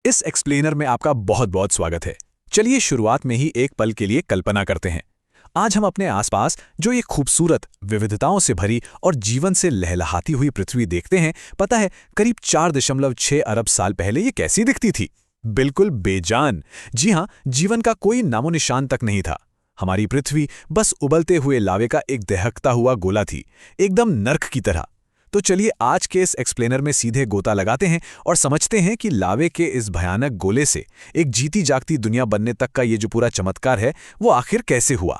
इस एक्सप्लेनर में आपका बहुत बहुत स्वागत है। चलिए शुरुआत में ही एक पल के लिए कल्पना करते हैं। आज हम अपने आसपास जो ये खूबसूरत, विविधताओं से भरी और जीवन से लहलहाती हुई पृथ्वी देखते हैं, पता है करीब 4.6 अरब साल पहले ये कैसी दिखती थी? बिल्कुल बेजान। जी हाँ, जीवन का कोई नामोनिशान तक नहीं था। हमारी पृथ्वी बस उबलते हुए लावे का एक दहकता हुआ गोला थी, एकदम नर्क की तरह। तो चलिए आज के इस एक्सप्लेनर में सीधे गोता लगाते हैं और समझते हैं कि लावे के इस भयानक गोले से एक जीती जागती दुनिया बनने तक का ये जो पूरा चमत्कार है, वो आखिर कैसे हुआ।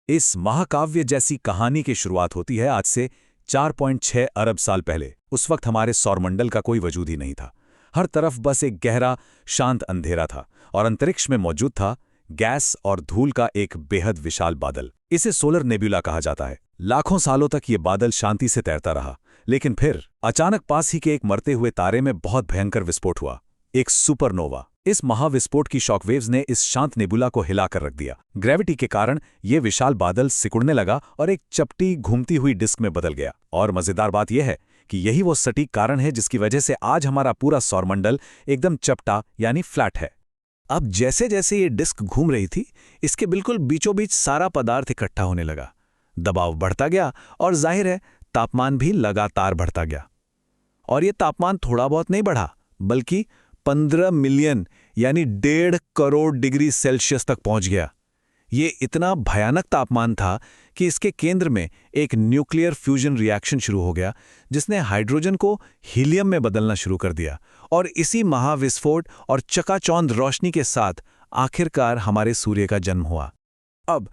इस महाकाव्य जैसी कहानी की शुरुआत होती है आज से 4.6 अरब साल पहले। उस वक्त हमारे सौरमंडल का कोई वजूद ही नहीं था। हर तरफ बस एक गहरा, शांत अंधेरा था और अंतरिक्ष में मौजूद था गैस और धूल का एक बेहद विशाल बादल। इसे सोलर नेब्यूला कहा जाता है। लाखों सालों तक ये बादल शांति से तैरता रहा, लेकिन फिर अचानक पास ही के एक मरते हुए तारे में बहुत भयंकर विस्फोट हुआ, एक सुपरनोवा। इस महाविस्फोट की शॉकवेव्स ने इस शांत नेबुला को हिलाकर रख दिया। ग्रेविटी के कारण ये विशाल बादल सिकुड़ने लगा और एक चपटी घूमती हुई डिस्क में बदल गया। और मजेदार बात यह है कि यही वो सटीक कारण है जिसकी वजह से आज हमारा पूरा सौरमंडल एकदम चपटा यानी फ्लैट है। अब जैसे जैसे ये डिस्क घूम रही थी, इसके बिल्कुल बीचों बीच सारा पदार्थ इकट्ठा होने लगा। दबाव बढ़ता गया और जाहिर है तापमान भी लगातार बढ़ता गया। और ये तापमान थोड़ा बहुत नहीं बढ़ा, बल्कि 15 मिलियन यानी 1.5 करोड़ डिग्री सेल्सियस तक पहुंच गया। ये इतना भयानक तापमान था कि इसके केंद्र में एक न्यूक्लियर फ्यूजन रिएक्शन शुरू हो गया, जिसने हाइड्रोजन को हीलियम में बदलना शुरू कर दिया। और इसी महाविस्फोट और चकाचौंध रोशनी के साथ आखिरकार हमारे सूर्य का जन्म हुआ। अब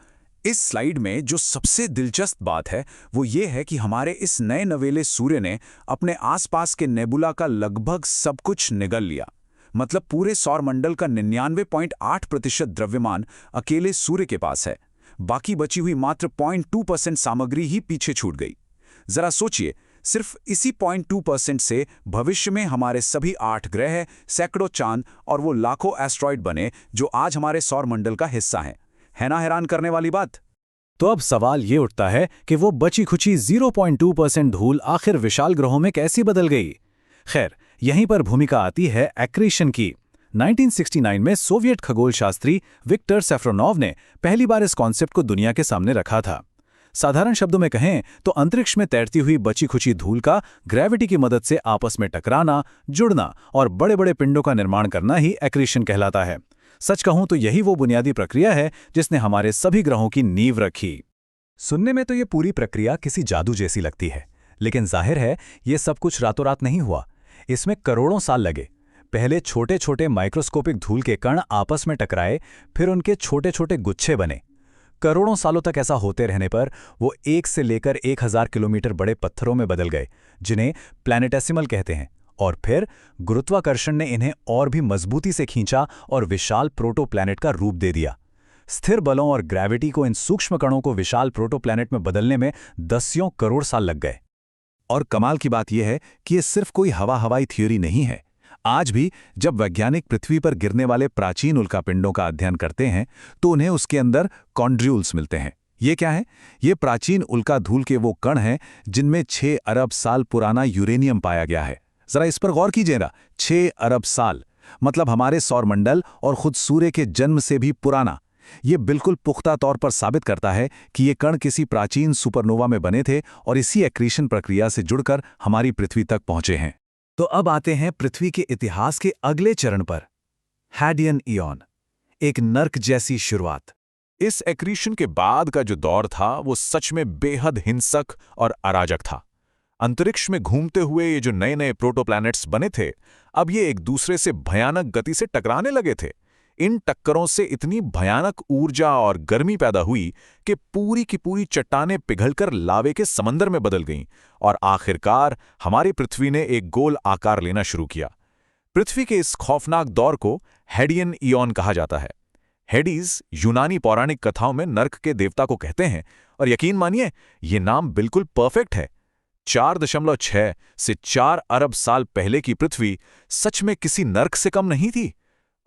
इस स्लाइड में जो सबसे दिलचस्प बात है वो ये है कि हमारे इस नए नवेले सूर्य ने अपने आसपास के नेबुला का लगभग सब कुछ निगल लिया। मतलब पूरे सौरमंडल का 99.8% द्रव्यमान अकेले सूर्य के पास है। बाकी बची हुई मात्र 0.2% सामग्री ही पीछे छूट गई। जरा सोचिए, सिर्फ इसी 0.2% से भविष्य में हमारे सभी 8 ग्रह, सैकड़ों चांद और वो लाखों एस्ट्रॉइड बने जो आज हमारे सौरमंडल का हिस्सा हैं। है ना हैरान करने वाली बात? तो अब सवाल ये उठता है कि वो बची खुची 0.2% धूल आखिर विशाल ग्रहों में कैसी बदल गई? खैर, यहीं पर भूमिका आती है एक्रीशन की। 1969 में सोवियत खगोलशास्त्री विक्टर सैफरोनोव ने पहली बार इस कॉन्सेप्ट को दुनिया के सामने रखा था। साधारण शब्दों में कहें तो अंतरिक्ष में तैरती हुई बची खुची धूल का ग्रेविटी की मदद से आपस में टकराना, जुड़ना और बड़े बड़े पिंडों का निर्माण करना ही एक्रीशन कहलाता है। सच कहूं तो यही वो बुनियादी प्रक्रिया है जिसने हमारे सभी ग्रहों की नींव रखी। सुनने में तो ये पूरी प्रक्रिया किसी जादू जैसी लगती है, लेकिन जाहिर है ये सब कुछ रातों रात नहीं हुआ। इसमें करोड़ों साल लगे। पहले छोटे छोटे माइक्रोस्कोपिक धूल के कण आपस में टकराए, फिर उनके छोटे छोटे गुच्छे बने। करोड़ों सालों तक ऐसा होते रहने पर वो 1 से लेकर 1000 किलोमीटर बड़े पत्थरों में बदल गए, जिन्हें प्लैनेटेसिमल कहते हैं। और फिर गुरुत्वाकर्षण ने इन्हें और भी मजबूती से खींचा और विशाल प्रोटोप्लैनेट का रूप दे दिया। स्थिर बलों और ग्रेविटी को इन सूक्ष्म कणों को विशाल प्रोटोप्लैनेट में बदलने में दसियों करोड़ साल लग गए। और कमाल की बात यह है कि ये सिर्फ कोई हवाई थ्योरी नहीं है। आज भी जब वैज्ञानिक पृथ्वी पर गिरने वाले प्राचीन उल्कापिंडों का अध्ययन करते हैं तो उन्हें उसके अंदर कॉन्ड्र्यूल्स मिलते हैं। ये क्या है? ये प्राचीन उल्का धूल के वो कण हैं जिनमें 6 अरब साल पुराना यूरेनियम पाया गया है। जरा इस पर गौर कीजिएगा, 6 अरब साल मतलब हमारे सौरमंडल और खुद सूर्य के जन्म से भी पुराना। ये बिल्कुल पुख्ता तौर पर साबित करता है कि ये कण किसी प्राचीन सुपरनोवा में बने थे और इसी एक्रीशन प्रक्रिया से जुड़कर हमारी पृथ्वी तक पहुंचे हैं। तो अब आते हैं पृथ्वी के इतिहास के अगले चरण पर, हैडियन ईयन, एक नर्क जैसी शुरुआत। इस एक्रीशन के बाद का जो दौर था वो सच में बेहद हिंसक और अराजक था। अंतरिक्ष में घूमते हुए ये जो नए नए प्रोटोप्लैनेट्स बने थे, अब ये एक दूसरे से भयानक गति से टकराने लगे थे। इन टक्करों से इतनी भयानक ऊर्जा और गर्मी पैदा हुई कि पूरी की पूरी चट्टानें पिघलकर लावे के समंदर में बदल गईं और आखिरकार हमारी पृथ्वी ने एक गोल आकार लेना शुरू किया। पृथ्वी के इस खौफनाक दौर को हैडियन ईयन कहा जाता है। हेडीज यूनानी पौराणिक कथाओं में नर्क के देवता को कहते हैं, और यकीन मानिए ये नाम बिल्कुल परफेक्ट है। 4.6 से 4 अरब साल पहले की पृथ्वी सच में किसी नर्क से कम नहीं थी।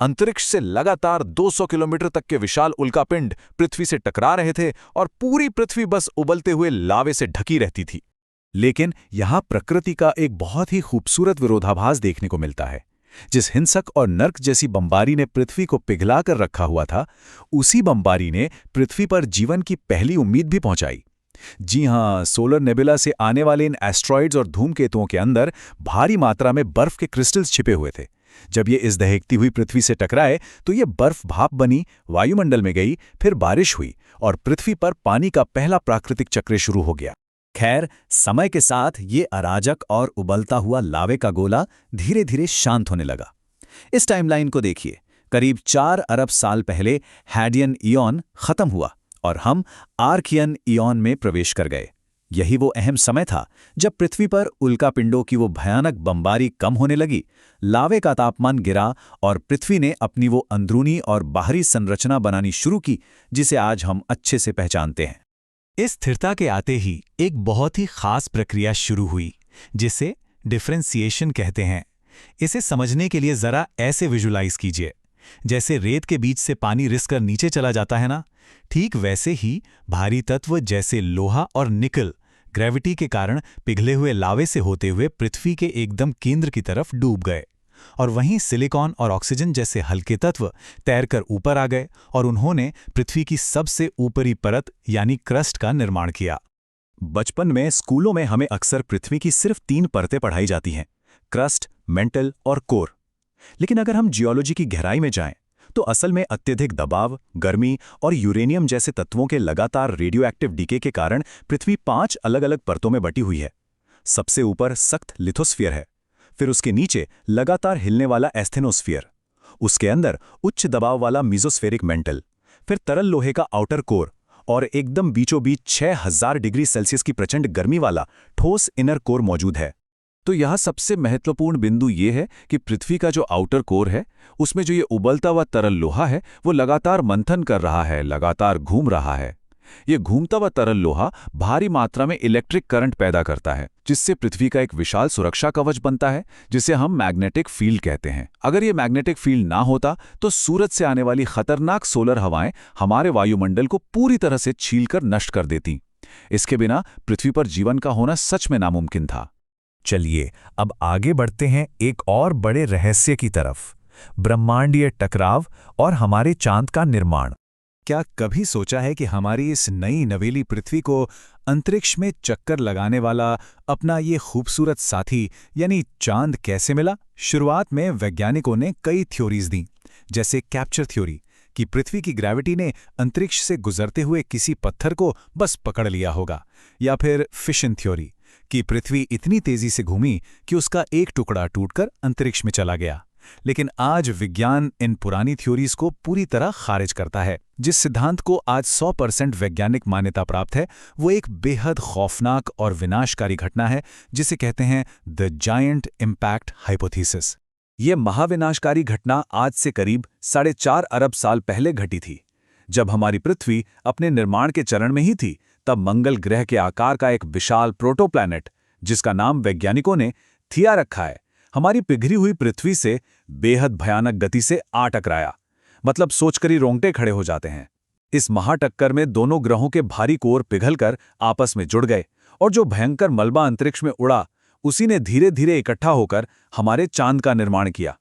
अंतरिक्ष से लगातार 200 किलोमीटर तक के विशाल उल्कापिंड पृथ्वी से टकरा रहे थे और पूरी पृथ्वी बस उबलते हुए लावे से ढकी रहती थी। लेकिन यहां प्रकृति का एक बहुत ही खूबसूरत विरोधाभास देखने को मिलता है। जिस हिंसक और नर्क जैसी बमबारी ने पृथ्वी को पिघला कर रखा हुआ था, उसी बमबारी ने पृथ्वी पर जीवन की पहली उम्मीद भी पहुंचाई। जी हां, सोलर नेबुला से आने वाले इन एस्ट्रॉइड्स और धूमकेतुओं के अंदर भारी मात्रा में बर्फ के क्रिस्टल्स छिपे हुए थे। जब ये इस दहकती हुई पृथ्वी से टकराए तो ये बर्फ भाप बनी, वायुमंडल में गई, फिर बारिश हुई और पृथ्वी पर पानी का पहला प्राकृतिक चक्र शुरू हो गया। खैर, समय के साथ ये अराजक और उबलता हुआ लावे का गोला धीरे धीरे शांत होने लगा। इस टाइमलाइन को देखिए। करीब 4 अरब साल पहले हैडियन ईयॉन खत्म हुआ और हम आर्कियन ईयॉन में प्रवेश कर गए। यही वो अहम समय था जब पृथ्वी पर उल्कापिंडों की वो भयानक बमबारी कम होने लगी, लावे का तापमान गिरा और पृथ्वी ने अपनी वो अंदरूनी और बाहरी संरचना बनानी शुरू की जिसे आज हम अच्छे से पहचानते हैं। इस स्थिरता के आते ही एक बहुत ही खास प्रक्रिया शुरू हुई जिसे डिफरेंशिएशन कहते हैं। इसे समझने के लिए जरा ऐसे विजुलाइज कीजिए, जैसे रेत के बीच से पानी रिसकर नीचे चला जाता है ना, ठीक वैसे ही भारी तत्व जैसे लोहा और निकल ग्रेविटी के कारण पिघले हुए लावे से होते हुए पृथ्वी के एकदम केंद्र की तरफ डूब गए और वहीं सिलिकॉन और ऑक्सीजन जैसे हल्के तत्व तैरकर ऊपर आ गए और उन्होंने पृथ्वी की सबसे ऊपरी परत यानी क्रस्ट का निर्माण किया। बचपन में स्कूलों में हमें अक्सर पृथ्वी की सिर्फ 3 परतें पढ़ाई जाती हैं, क्रस्ट, मेंटल और कोर। लेकिन अगर हम जियोलॉजी की गहराई में जाएं तो असल में अत्यधिक दबाव, गर्मी और यूरेनियम जैसे तत्वों के लगातार रेडियोएक्टिव डीके के कारण पृथ्वी 5 अलग-अलग परतों में बटी हुई है। सबसे ऊपर सख्त लिथोस्फीयर है, फिर उसके नीचे लगातार हिलने वाला एस्थेनोस्फीयर, उसके अंदर उच्च दबाव वाला मीजोस्फेरिक मेंटल, फिर तरल लोहे का आउटर कोर और एकदम बीचों बीच 6000 डिग्री सेल्सियस की प्रचंड गर्मी वाला ठोस इनर कोर मौजूद है। तो यहाँ सबसे महत्वपूर्ण बिंदु ये है कि पृथ्वी का जो आउटर कोर है, उसमें जो ये उबलता हुआ तरल लोहा है, वो लगातार मंथन कर रहा है, लगातार घूम रहा है। ये घूमता हुआ तरल लोहा भारी मात्रा में इलेक्ट्रिक करंट पैदा करता है, जिससे पृथ्वी का एक विशाल सुरक्षा कवच बनता है, जिसे हम मैग्नेटिक फील्ड कहते हैं। अगर ये मैग्नेटिक फील्ड ना होता तो सूरज से आने वाली खतरनाक सोलर हवाएं हमारे वायुमंडल को पूरी तरह से छीलकर नष्ट कर देती। इसके बिना पृथ्वी पर जीवन का होना सच में नामुमकिन था। चलिए अब आगे बढ़ते हैं एक और बड़े रहस्य की तरफ, ब्रह्मांडीय टकराव और हमारे चांद का निर्माण। क्या कभी सोचा है कि हमारी इस नई नवेली पृथ्वी को अंतरिक्ष में चक्कर लगाने वाला अपना ये खूबसूरत साथी यानी चांद कैसे मिला? शुरुआत में वैज्ञानिकों ने कई थ्योरीज दी, जैसे कैप्चर थ्योरी कि पृथ्वी की ग्रेविटी ने अंतरिक्ष से गुजरते हुए किसी पत्थर को बस पकड़ लिया होगा, या फिर फिशन थ्योरी कि पृथ्वी इतनी तेजी से घूमी कि उसका एक टुकड़ा टूटकर अंतरिक्ष में चला गया। लेकिन आज विज्ञान इन पुरानी थ्योरीज को पूरी तरह खारिज करता है। जिस सिद्धांत को आज 100% वैज्ञानिक मान्यता प्राप्त है, वो एक बेहद खौफनाक और विनाशकारी घटना है जिसे कहते हैं द जायंट इम्पैक्ट हाइपोथेसिस। ये महाविनाशकारी घटना आज से करीब 4.5 अरब साल पहले घटी थी। जब हमारी पृथ्वी अपने निर्माण के चरण में ही थी, तब मंगल ग्रह के आकार का एक विशाल प्रोटोप्लैनेट, जिसका नाम वैज्ञानिकों ने थिया रखा है, हमारी पिघली हुई पृथ्वी से बेहद भयानक गति से आ टकराया। मतलब सोचकर ही रोंगटे खड़े हो जाते हैं। इस महाटक्कर में दोनों ग्रहों के भारी कोर पिघलकर आपस में जुड़ गए और जो भयंकर मलबा अंतरिक्ष में उड़ा, उसी ने धीरे धीरे इकट्ठा होकर हमारे चांद का निर्माण किया।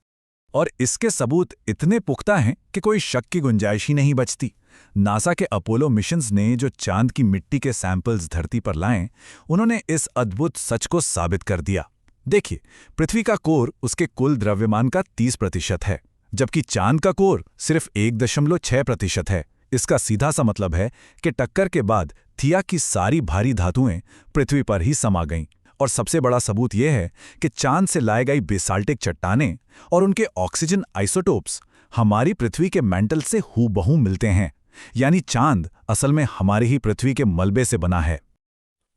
और इसके सबूत इतने पुख्ता हैं कि कोई शक की गुंजाइश ही नहीं बचती। नासा के अपोलो मिशंस ने जो चांद की मिट्टी के सैंपल्स धरती पर लाए, उन्होंने इस अद्भुत सच को साबित कर दिया। देखिए, पृथ्वी का कोर उसके कुल द्रव्यमान का 30% है, जबकि चांद का कोर सिर्फ 1.6% है। इसका सीधा सा मतलब है कि टक्कर के बाद थिया की सारी भारी धातुएं पृथ्वी पर ही समा गईं। और सबसे बड़ा सबूत यह है कि चांद से लाए गई बेसाल्टिक चट्टानें और उनके ऑक्सीजन आइसोटोप्स हमारी पृथ्वी के मेंटल से हूबहू मिलते हैं। यानी चांद असल में हमारी ही पृथ्वी के मलबे से बना है।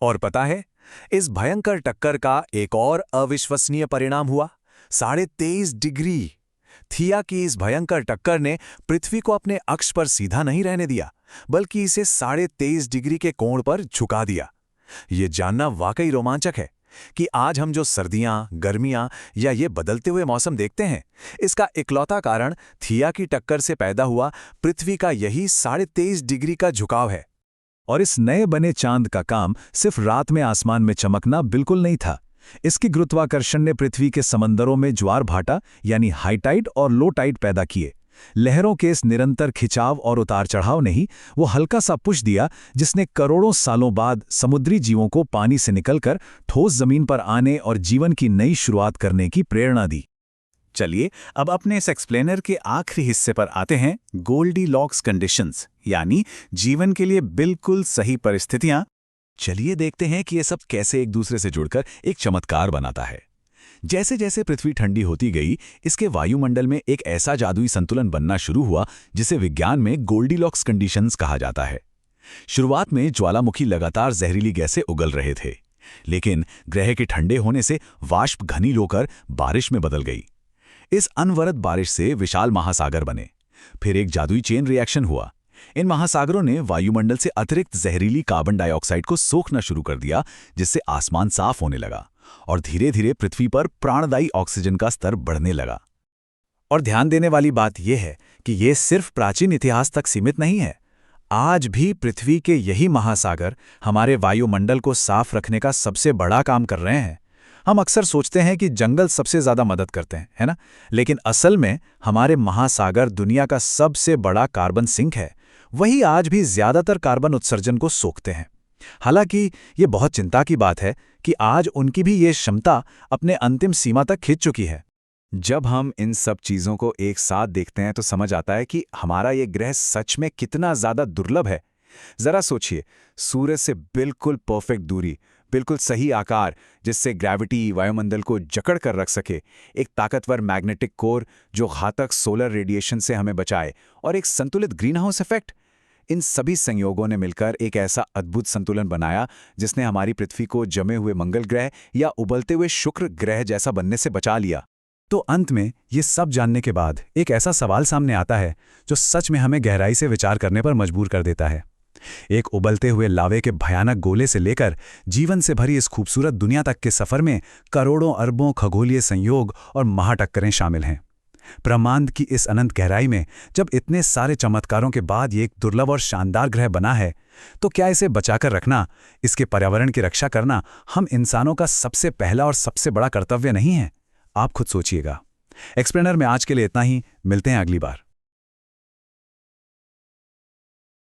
और पता है, इस भयंकर टक्कर का एक और अविश्वसनीय परिणाम हुआ। 23.5 डिग्री। थिया की इस भयंकर टक्कर ने पृथ्वी को अपने अक्ष पर सीधा नहीं रहने दिया, बल्कि इसे 23.5 डिग्री के कोण पर झुका दिया। ये जानना वाकई रोमांचक है कि आज हम जो सर्दियां, गर्मियां या ये बदलते हुए मौसम देखते हैं, इसका इकलौता कारण थिया की टक्कर से पैदा हुआ पृथ्वी का यही 23.5 डिग्री का झुकाव है। और इस नए बने चांद का काम सिर्फ रात में आसमान में चमकना बिल्कुल नहीं था। इसकी गुरुत्वाकर्षण ने पृथ्वी के समंदरों में ज्वार भाटा यानी हाई टाइड और लो टाइड पैदा किए। लहरों के इस निरंतर खिंचाव और उतार चढ़ाव ने ही वो हल्का सा पुश दिया जिसने करोड़ों सालों बाद समुद्री जीवों को पानी से निकलकर ठोस जमीन पर आने और जीवन की नई शुरुआत करने की प्रेरणा दी। चलिए अब अपने इस एक्सप्लेनर के आखिरी हिस्से पर आते हैं, गोल्डीलॉक्स कंडीशंस, यानी जीवन के लिए बिल्कुल सही परिस्थितियां। चलिए देखते हैं कि ये सब कैसे एक दूसरे से जुड़कर एक चमत्कार बनाता है। जैसे जैसे पृथ्वी ठंडी होती गई, इसके वायुमंडल में एक ऐसा जादुई संतुलन बनना शुरू हुआ जिसे विज्ञान में गोल्डीलॉक्स कंडीशंस कहा जाता है। शुरुआत में ज्वालामुखी लगातार जहरीली गैसें उगल रहे थे, लेकिन ग्रह के ठंडे होने से वाष्प घनील होकर बारिश में बदल गई। इस अनवरत बारिश से विशाल महासागर बने। फिर एक जादुई चेन रिएक्शन हुआ। इन महासागरों ने वायुमंडल से अतिरिक्त जहरीली कार्बन डाइऑक्साइड को सोखना शुरू कर दिया, जिससे आसमान साफ होने लगा और धीरे धीरे पृथ्वी पर प्राणदायी ऑक्सीजन का स्तर बढ़ने लगा। और ध्यान देने वाली बात यह है कि यह सिर्फ प्राचीन इतिहास तक सीमित नहीं है। आज भी पृथ्वी के यही महासागर हमारे वायुमंडल को साफ रखने का सबसे बड़ा काम कर रहे हैं। हम अक्सर सोचते हैं कि जंगल सबसे ज्यादा मदद करते हैं, है ना? लेकिन असल में हमारे महासागर दुनिया का सबसे बड़ा कार्बन सिंक है। वही आज भी ज्यादातर कार्बन उत्सर्जन को सोखते हैं। हालांकि ये बहुत चिंता की बात है कि आज उनकी भी ये क्षमता अपने अंतिम सीमा तक खिंच चुकी है। जब हम इन सब चीजों को एक साथ देखते हैं तो समझ आता है कि हमारा ये ग्रह सच में कितना ज्यादा दुर्लभ है। जरा सोचिए, सूरज से बिल्कुल परफेक्ट दूरी, बिल्कुल सही आकार जिससे ग्रेविटी वायुमंडल को जकड़ कर रख सके, एक ताकतवर मैग्नेटिक कोर जो घातक सोलर रेडिएशन से हमें बचाए, और एक संतुलित ग्रीन हाउस इफेक्ट। इन सभी संयोगों ने मिलकर एक ऐसा अद्भुत संतुलन बनाया जिसने हमारी पृथ्वी को जमे हुए मंगल ग्रह या उबलते हुए शुक्र ग्रह जैसा बनने से बचा लिया। तो अंत में ये सब जानने के बाद एक ऐसा सवाल सामने आता है जो सच में हमें गहराई से विचार करने पर मजबूर कर देता है। एक उबलते हुए लावे के भयानक गोले से लेकर जीवन से भरी इस खूबसूरत दुनिया तक के सफर में करोड़ों अरबों खगोलीय संयोग और महाटक्करें शामिल हैं। ब्रह्मांड की इस अनंत गहराई में जब इतने सारे चमत्कारों के बाद ये एक दुर्लभ और शानदार ग्रह बना है, तो क्या इसे बचाकर रखना, इसके पर्यावरण की रक्षा करना हम इंसानों का सबसे पहला और सबसे बड़ा कर्तव्य नहीं है? आप खुद सोचिएगा। एक्सप्लेनर में आज के लिए इतना ही। मिलते हैं अगली बार।